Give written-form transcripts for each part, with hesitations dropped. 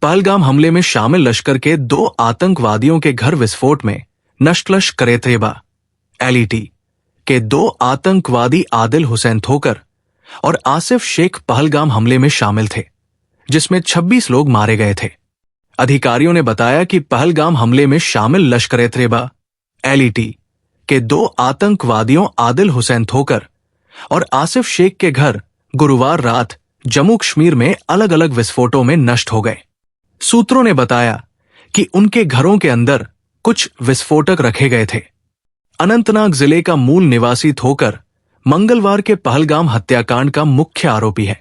पहलगाम हमले में शामिल लश्कर के 2 आतंकवादियों के घर विस्फोट में लश्कर-ए-तैयबा (LET) के 2 आतंकवादी आदिल हुसैन ठोकर और आसिफ शेख पहलगाम हमले में शामिल थे, जिसमें 26 लोग मारे गए थे। अधिकारियों ने बताया कि पहलगाम हमले में शामिल लश्कर-ए-तैयबा (LET) के 2 आतंकवादियों आदिल हुसैन ठोकर और आसिफ शेख के घर गुरुवार रात जम्मू कश्मीर में अलग अलग विस्फोटों में नष्ट हो गए। सूत्रों ने बताया कि उनके घरों के अंदर कुछ विस्फोटक रखे गए थे। अनंतनाग जिले का मूल निवासी ठोकर मंगलवार के पहलगाम हत्याकांड का मुख्य आरोपी है,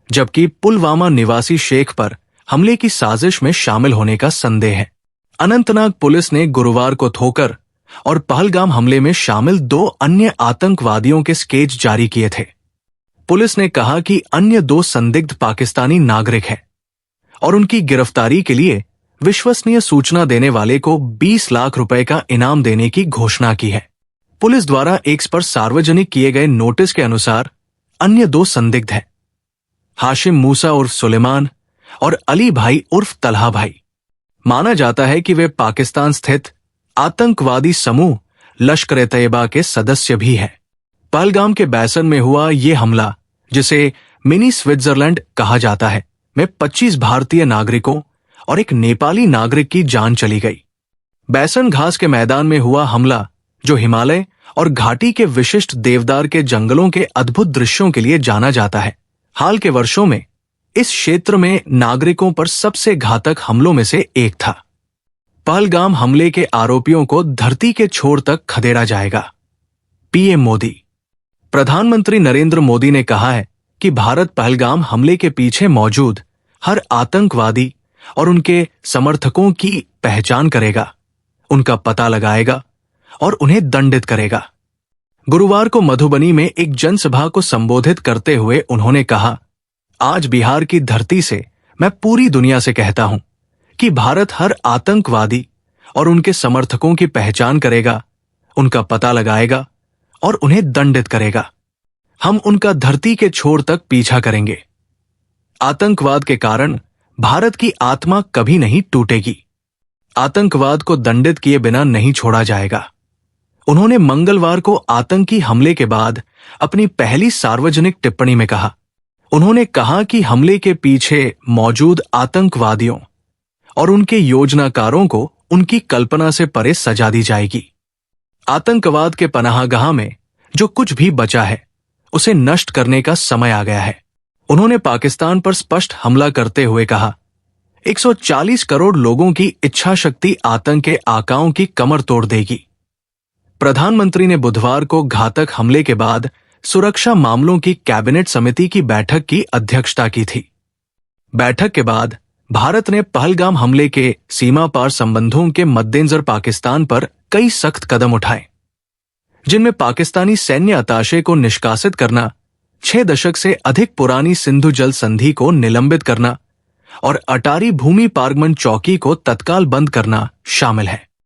जबकि पुलवामा निवासी शेख पर हमले की साजिश में शामिल होने का संदेह है। अनंतनाग पुलिस ने गुरुवार को ठोकर और पहलगाम हमले में शामिल 2 अन्य आतंकवादियों के स्केच जारी किए थे। पुलिस ने कहा कि अन्य 2 संदिग्ध पाकिस्तानी नागरिक हैं और उनकी गिरफ्तारी के लिए विश्वसनीय सूचना देने वाले को 20 लाख रुपए का इनाम देने की घोषणा की है। पुलिस द्वारा एक्स पर सार्वजनिक किए गए नोटिस के अनुसार अन्य 2 संदिग्ध हैं हाशिम मूसा उर्फ सुलेमान और अली भाई उर्फ तलहा भाई। माना जाता है कि वे पाकिस्तान स्थित आतंकवादी समूह लश्कर-ए-तैयबा के सदस्य भी हैं। पहलगाम के बैसन में हुआ ये हमला, जिसे मिनी स्विट्जरलैंड कहा जाता है, में 25 भारतीय नागरिकों और एक नेपाली नागरिक की जान चली गई। बैसन घास के मैदान में हुआ हमला, जो हिमालय और घाटी के विशिष्ट देवदार के जंगलों के अद्भुत दृश्यों के लिए जाना जाता है, हाल के वर्षों में इस क्षेत्र में नागरिकों पर सबसे घातक हमलों में से एक था। पहलगाम हमले के आरोपियों को धरती के छोर तक खदेड़ा जाएगा। पीएम मोदी। प्रधानमंत्री नरेंद्र मोदी ने कहा है कि भारत पहलगाम हमले के पीछे मौजूद हर आतंकवादी और उनके समर्थकों की पहचान करेगा, उनका पता लगाएगा और उन्हें दंडित करेगा। गुरुवार को मधुबनी में एक जनसभा को संबोधित करते हुए उन्होंने कहा, आज बिहार की धरती से मैं पूरी दुनिया से कहता हूं कि भारत हर आतंकवादी और उनके समर्थकों की पहचान करेगा, उनका पता लगाएगा और उन्हें दंडित करेगा। हम उनका धरती के छोर तक पीछा करेंगे। आतंकवाद के कारण भारत की आत्मा कभी नहीं टूटेगी। आतंकवाद को दंडित किए बिना नहीं छोड़ा जाएगा। उन्होंने मंगलवार को आतंकी हमले के बाद अपनी पहली सार्वजनिक टिप्पणी में कहा। उन्होंने कहा कि हमले के पीछे मौजूद आतंकवादियों और उनके योजनाकारों को उनकी कल्पना से परे सजा दी जाएगी। आतंकवाद के पनाहगाह में जो कुछ भी बचा है, उसे नष्ट करने का समय आ गया है। उन्होंने पाकिस्तान पर स्पष्ट हमला करते हुए कहा, 140 करोड़ लोगों की इच्छा शक्ति आतंक के आकाओं की कमर तोड़ देगी। प्रधानमंत्री ने बुधवार को घातक हमले के बाद सुरक्षा मामलों की कैबिनेट समिति की बैठक की अध्यक्षता की थी। बैठक के बाद भारत ने पहलगाम हमले के सीमा पार संबंधों के मद्देनजर पाकिस्तान पर कई सख्त कदम उठाए, जिनमें पाकिस्तानी सैन्य अताशे को निष्कासित करना, 6 दशक से अधिक पुरानी सिंधु जल संधि को निलंबित करना और अटारी भूमि पारगमन चौकी को तत्काल बंद करना शामिल है।